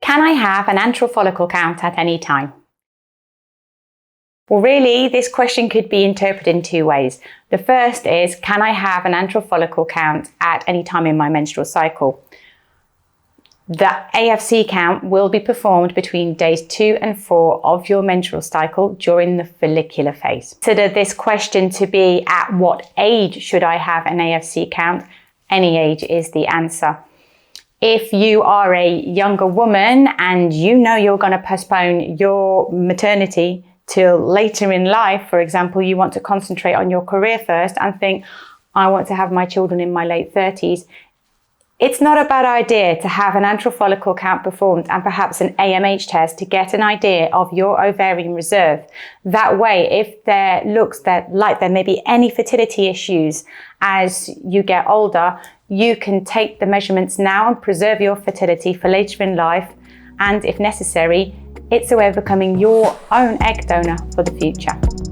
Can I have an antral follicle count at any time? Well, really, this question could be interpreted in two ways. The first is, can I have an antral follicle count at any time in my menstrual cycle? The AFC count will be performed between days 2 and 4 of your menstrual cycle during the follicular phase. Consider this question to be, at what age should I have an AFC count? Any age is the answer. If you are a younger woman and you know you're going to postpone your maternity till later in life, for example, you want to concentrate on your career first and think, I want to have my children in my late 30s, it's not a bad idea to have an antral follicle count performed and perhaps an AMH test to get an idea of your ovarian reserve. That way, if there looks like there may be any fertility issues as you get older, you can take the measurements now and preserve your fertility for later in life. And if necessary, it's a way of becoming your own egg donor for the future.